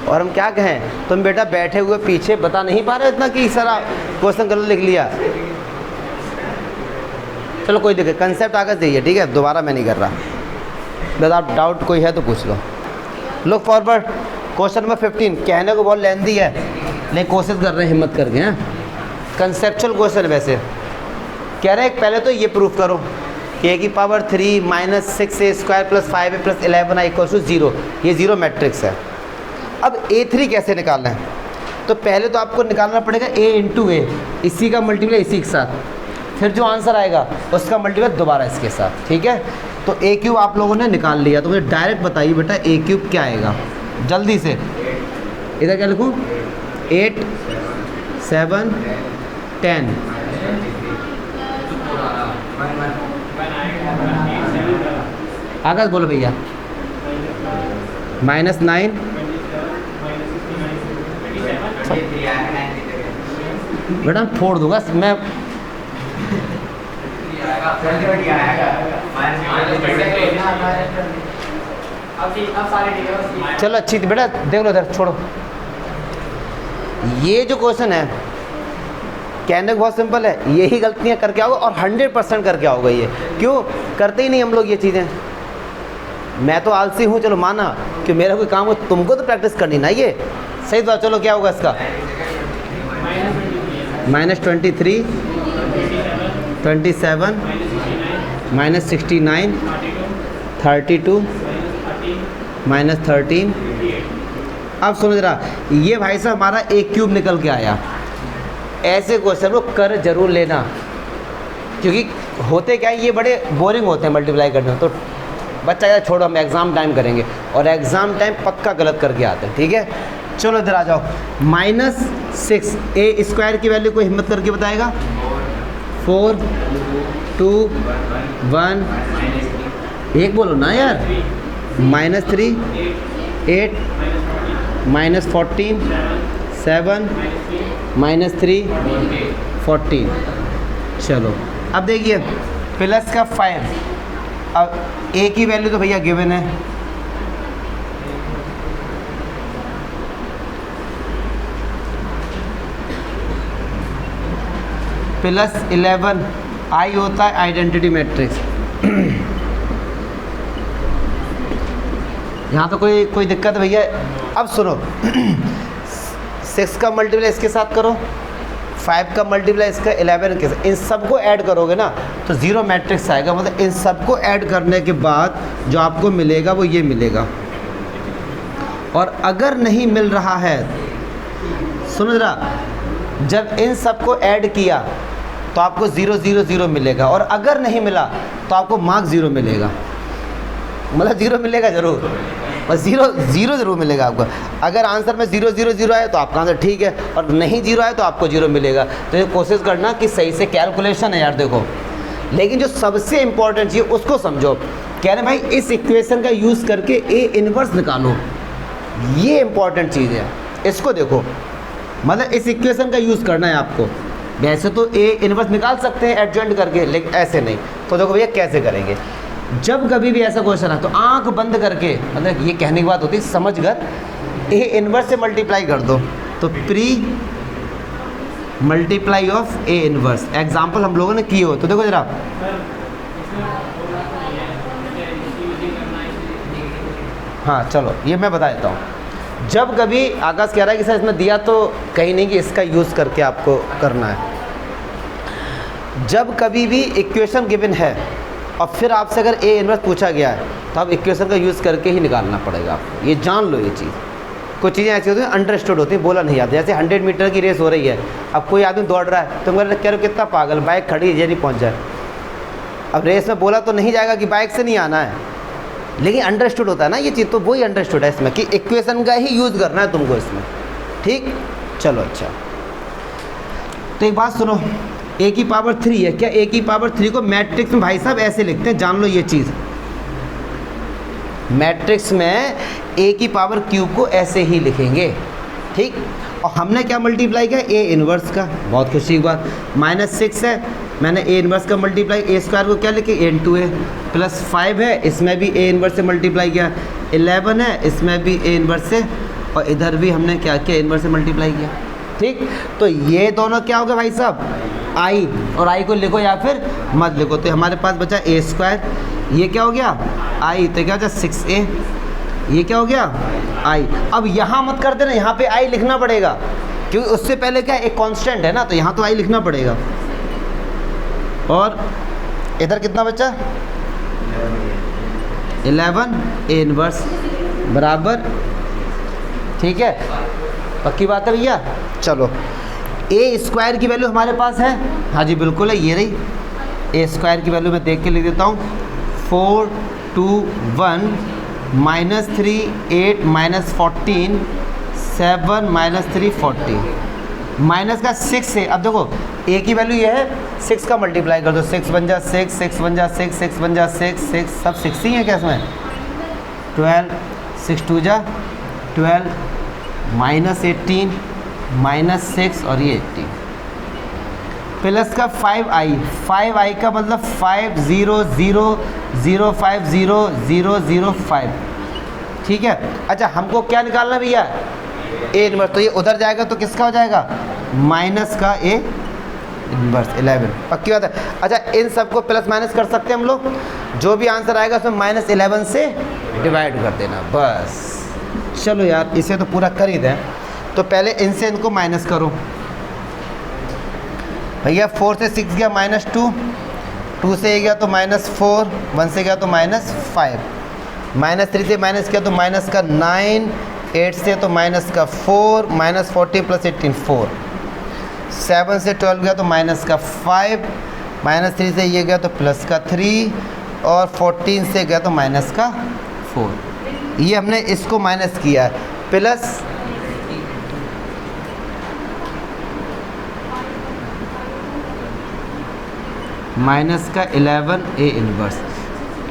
और हम क्या कहें, तुम बेटा बैठे हुए पीछे बता नहीं पा रहे इतना कि सारा क्वेश्चन गलत लिख लिया। चलो कोई दिक्कत, कंसेप्ट आगे चाहिए, ठीक है, दोबारा मैं नहीं कर रहा, बस आप डाउट कोई है तो पूछ लो। लुक फॉरवर्ड, क्वेश्चन नंबर 15, कहने को बहुत लेंथी है लेकिन कोशिश कर रहे हैं हिम्मत करके, हैं कंसेप्चुअल क्वेश्चन। वैसे कह रहे हैं पहले तो ये प्रूफ करो कि a की पावर 3 -6a² + 5a + 11i = 0, ये 0 मैट्रिक्स है। अब a3 कैसे निकालना है, तो पहले तो आपको निकालना पड़ेगा a × a, इसी का मल्टीप्लाई इसी के साथ, फिर जो आंसर आएगा उसका मल्टीप्लाई दोबारा इसके साथ, ठीक है। तो a³ आप लोगों ने निकाल लिया, तो मुझे डायरेक्ट बताइए बेटा a³ क्या आएगा, जल्दी से। इधर क्या लिखूँ, 8 7 10, आकाश बोलो भैया, -9, बेटा फोड़ दूंगा मैं, चलो अच्छी थी बेटा, देख लो इधर, छोड़ो। ये जो क्वेश्चन है कहने को बहुत सिंपल है, यही गलतियाँ करके आओगे और 100% करके आओगे। ये क्यों करते ही नहीं हम लोग ये चीज़ें। मैं तो आलसी हूँ, चलो माना कि मेरा कोई काम हो, तुमको तो प्रैक्टिस करनी ना ये। सही बात। चलो क्या होगा इसका, -23, -27, -69, 32, -13। अब सुनो जरा, ये भाई साहब हमारा एक क्यूब निकल के आया। ऐसे क्वेश्चन को कर जरूर लेना, क्योंकि होते क्या है, ये बड़े बोरिंग होते हैं मल्टीप्लाई करने में। तो बच्चा यार छोड़ो, हम एग्ज़ाम टाइम करेंगे, और एग्ज़ाम टाइम पक्का गलत करके आते हैं। ठीक है, चलो इधर आ जाओ। -6 ए स्क्वायर की वैल्यू कोई हिम्मत करके बताएगा? 4, 2, 1, एक बोलो ना यार। -3, 8, -14, 7, -3, 14। चलो अब देखिए प्लस का 5। अब ए की वैल्यू तो भैया गिवन है, +11 आई होता है आइडेंटिटी मैट्रिक्स। यहाँ तो कोई दिक्कत है भैया। अब सुनो 6 का मल्टीप्लाई इसके साथ करो, 5 का मल्टीप्लाई इसका 11 के साथ, इन सबको ऐड करोगे ना तो ज़ीरो मैट्रिक्स आएगा। मतलब इन सबको ऐड करने के बाद जो आपको मिलेगा वो ये मिलेगा। और अगर नहीं मिल रहा है, सुनो जरा, जब इन सबको ऐड किया तो आपको 0 0 0 मिलेगा, और अगर नहीं मिला तो आपको मार्क 0 मिलेगा। मतलब 0 मिलेगा ज़रूर, बस 0 0 ज़रूर मिलेगा आपको। अगर आंसर में 0 0 0 आए तो आपका आंसर ठीक है, और नहीं 0 आए तो आपको 0 मिलेगा। तो ये कोशिश करना कि सही से कैलकुलेशन है यार। देखो, लेकिन जो सबसे इम्पोर्टेंट चीज़ उसको समझो। कह रहे भाई इस इक्वेशन का यूज़ करके ए इनवर्स निकालो, ये इम्पॉर्टेंट चीज़ है, इसको देखो। मतलब इस इक्वेशन का यूज़ करना है आपको। वैसे तो ए इनवर्स निकाल सकते हैं एडजॉइंट करके, लेकिन ऐसे नहीं। तो देखो भैया कैसे करेंगे। जब कभी भी ऐसा क्वेश्चन है तो आंख बंद करके, मतलब ये कहने की बात होती है, समझ कर ए इनवर्स से मल्टीप्लाई कर दो। तो pre multiply of A inverse example हम लोगों ने किए हो। तो देखो जरा, हाँ चलो ये मैं बता देता हूँ। जब कभी आकाश कह रहा है कि सर इसमें दिया तो कहीं नहीं कि इसका यूज़ करके आपको करना है। जब कभी भी इक्वेशन गिवन है और फिर आपसे अगर ए इनवर्स पूछा गया है तो आप इक्वेशन का यूज़ करके ही निकालना पड़ेगा आपको। ये जान लो ये चीज़। कुछ चीज़ें ऐसी होती हैं अंडरस्टूड होती हैं, बोला नहीं आता। जैसे 100 मीटर की रेस हो रही है, अब कोई आदमी दौड़ रहा है तो मैं कह रहा हूँ कितना पागल, बाइक खड़ी है ये नहीं पहुँच जाए। अब रेस में बोला तो नहीं जाएगा कि बाइक से नहीं आना है, लेकिन अंडरस्टूड होता है ना ये चीज़। तो वही अंडरस्टूड है इसमें कि इक्वेशन का ही यूज़ करना है तुमको इसमें। ठीक, चलो अच्छा। तो एक बात सुनो, ए की पावर 3 है क्या? ए की पावर 3 को मैट्रिक्स में भाई साहब ऐसे लिखते हैं, जान लो ये चीज़। मैट्रिक्स में ए की पावर क्यूब को ऐसे ही लिखेंगे। ठीक, और हमने क्या मल्टीप्लाई किया? ए इनवर्स का। बहुत खुशी की बात, -6 है, मैंने ए इनवर्स का मल्टीप्लाई, ए स्क्वायर को क्या लिखे? n2 है, +5 है, इसमें भी ए इनवर्स से मल्टीप्लाई किया, 11 है, इसमें भी ए इनवर्स से, और इधर भी हमने क्या किया? इनवर्स से मल्टीप्लाई किया। ठीक, तो ये दोनों क्या हो गया भाई साहब? आई, और आई को लिखो या फिर मत लिखो। तो हमारे पास बचा ए स्क्वायर, ये क्या हो गया? आई, तो क्या हो गया? 6a, ये क्या हो गया? आई। अब यहाँ मत कर देना, यहाँ पे आई लिखना पड़ेगा, क्योंकि उससे पहले क्या एक कांस्टेंट है ना, तो यहाँ तो आई लिखना पड़ेगा। और इधर कितना बचा? 11 ए इनवर्स बराबर। ठीक है, पक्की बात है भैया। चलो, ए स्क्वायर की वैल्यू हमारे पास है, हाँ जी बिल्कुल है, ये रही। ए स्क्वायर की वैल्यू मैं देख के लिख देता हूँ, 4 2 1 -3 8 -14 7 -3 14 माइनस का 6 है। अब देखो ए की वैल्यू ये है, 6 का मल्टीप्लाई कर दो, 6 बन जा 6, 6 बन जा 6, 6 बन जा 6, 6 सब 6 ही है क्या इसमें? 12, 6 2 जा 12, -18 -6 और ये 18, प्लस का 5i का मतलब 5 0 0 0 5 0 0 0 5। ठीक है, अच्छा हमको क्या निकालना भैया? ए इनवर्स, तो ये उधर जाएगा तो किसका हो जाएगा, माइनस का ए इनवर्स 11। पक्की बात है। अच्छा, इन सबको प्लस माइनस कर सकते हैं हम लोग, जो भी आंसर आएगा उसमें -11 से डिवाइड कर देना बस। चलो यार, इसे तो पूरा कर ही दें। तो पहले इनसे इनको माइनस करो भैया। 4 से 6 गया -2, 2 से ये गया तो -4, 1 से गया तो -5, -3 से माइनस किया तो माइनस का 9, 8 से तो माइनस का 4, -40 + 18 4, 7 से 12 गया तो माइनस का 5, -3 से ये गया तो प्लस का 3, और 14 से गया तो माइनस का 4। ये हमने इसको माइनस किया है, प्लस माइनस का 11 ए इनवर्स।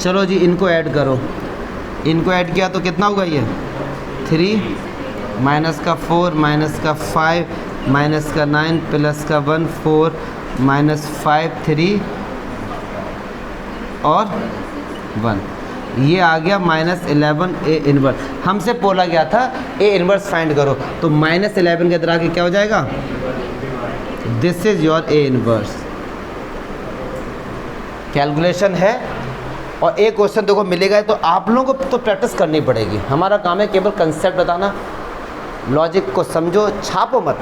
चलो जी, इनको ऐड करो। इनको ऐड किया तो कितना होगा ये 3, माइनस का 4, माइनस का 5, माइनस का 9, प्लस का 1, 4, -5, 3 और 1। ये आ गया -11 ए इनवर्स। हमसे बोला गया था ए इनवर्स फाइंड करो, तो -11 के अंदर आके क्या हो जाएगा, this is your A inverse. Calculation है। और एक क्वेश्चन देखो मिलेगा, तो आप लोगों को तो प्रैक्टिस करनी पड़ेगी। हमारा काम है केवल कंसेप्ट बताना, लॉजिक को समझो, छापो मत।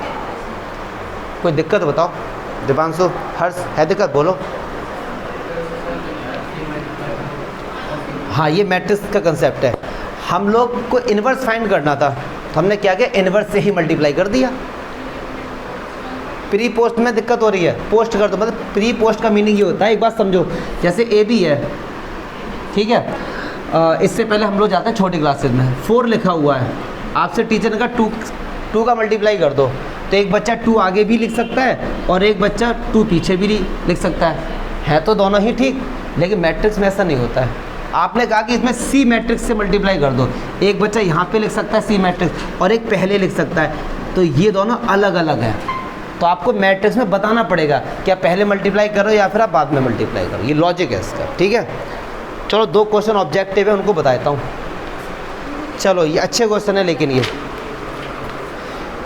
कोई दिक्कत बताओ, दिवांशु, हर्ष, है दिक्कत बोलो। हाँ, ये मैट्रिक्स का कंसेप्ट है। हम लोग को इन्वर्स फाइंड करना था, तो हमने क्या किया, इन्वर्स से ही मल्टीप्लाई कर दिया। प्री पोस्ट में दिक्कत हो रही है, पोस्ट कर दो। मतलब प्री पोस्ट का मीनिंग ये होता है, एक बात समझो, जैसे ए बी है, ठीक है, इससे पहले हम लोग जाते हैं छोटी क्लासेज में, 4 लिखा हुआ है, आपसे टीचर ने कहा 2 का मल्टीप्लाई कर दो, तो एक बच्चा 2 आगे भी लिख सकता है और एक बच्चा 2 पीछे भी लिख सकता है तो दोनों ही ठीक। लेकिन मैट्रिक्स में ऐसा नहीं होता है। आपने कहा कि इसमें सी मैट्रिक्स से मल्टीप्लाई कर दो, एक बच्चा यहाँ पे लिख सकता है सी मैट्रिक्स और एक पहले लिख सकता है, तो ये दोनों अलग अलग हैं। तो आपको मैट्रिक्स में बताना पड़ेगा क्या पहले मल्टीप्लाई करो या फिर आप बाद में मल्टीप्लाई करो, ये लॉजिक है इसका, ठीक है। चलो 2 क्वेश्चन ऑब्जेक्टिव है, उनको बताता हूँ। चलो ये अच्छे क्वेश्चन है, लेकिन ये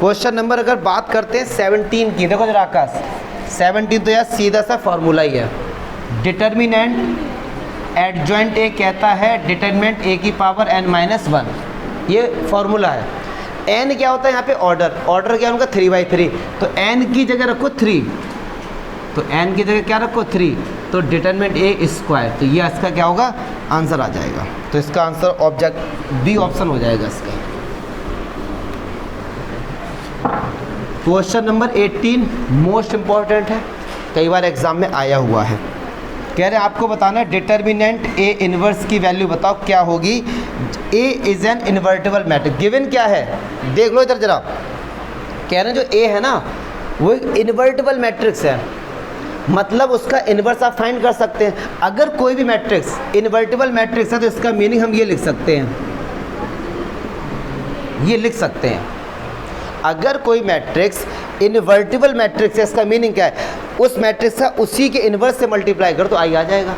क्वेश्चन नंबर अगर बात करते हैं 17 की, देखो जरा आकाश, 17 तो यार सीधा सा फॉर्मूला ही है। डिटर्मिनेंट एडजॉइंट ए कहता है डिटर्मिनेंट ए की पावर n-1, ये फॉर्मूला है। n क्या होता है यहाँ पे, ऑर्डर क्या है उनका 3/3, तो n की जगह रखो 3, तो n की जगह क्या रखो 3, तो डिटर्मिनेंट ए स्क्वायर, तो ये इसका क्या होगा, आंसर आ जाएगा। तो इसका आंसर ऑब्जेक्ट बी ऑप्शन हो जाएगा इसका। क्वेश्चन नंबर 18 मोस्ट इंपॉर्टेंट है, कई बार एग्जाम में आया हुआ है। कह रहे हैं आपको बताना है डिटर्मिनेंट ए इनवर्स की वैल्यू बताओ क्या होगी। A is an invertible matrix, given क्या है, देख लो इधर जरा। कह रहे हैं जो ए है ना वो एक इन्वर्टिबल मैट्रिक्स है, मतलब उसका इन्वर्स आप फाइंड कर सकते हैं। अगर कोई भी मैट्रिक्स इन्वर्टिबल मैट्रिक्स है तो इसका मीनिंग हम ये लिख सकते हैं, ये लिख सकते हैं। अगर कोई मैट्रिक्स इन्वर्टिबल मैट्रिक्स है, इसका मीनिंग क्या है, उस मैट्रिक्स का उसी के इन्वर्स से मल्टीप्लाई कर तो आई आ जाएगा।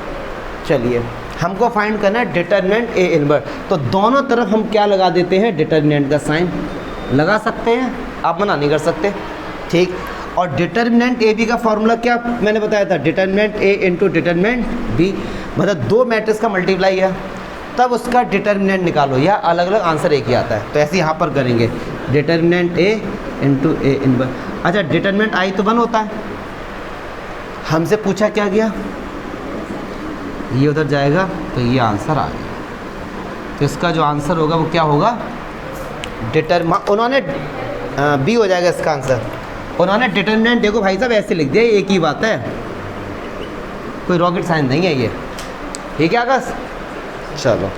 चलिए हमको फाइंड करना है डिटर्मिनेंट ए इन्वर्स, तो दोनों तरफ हम क्या लगा देते हैं, डिटर्मिनेंट का साइन लगा सकते हैं, आप मना नहीं कर सकते, ठीक। और डिटर्मिनेंट ए बी का फॉर्मूला क्या मैंने बताया था, डिटर्मिनेंट ए इंटू डिटर्मिनेंट बी, मतलब 2 मैट्रिक्स का मल्टीप्लाई है तब उसका डिटर्मिनेंट निकालो, या अलग अलग आंसर एक ही आता है। तो ऐसे यहाँ पर करेंगे determinant A into A inverse. अच्छा डिटर्मिनेंट आई तो 1 होता है, हमसे पूछा क्या गया, ये उधर जाएगा तो ये आंसर आ गया। तो इसका जो आंसर होगा वो क्या होगा, उन्होंने बी हो जाएगा इसका आंसर। उन्होंने डिटर्मिनेंट देखो भाई साहब ऐसे लिख दिया, एक ही बात है, कोई रॉकेट साइंस नहीं है ये, ठीक है आकाश। चलो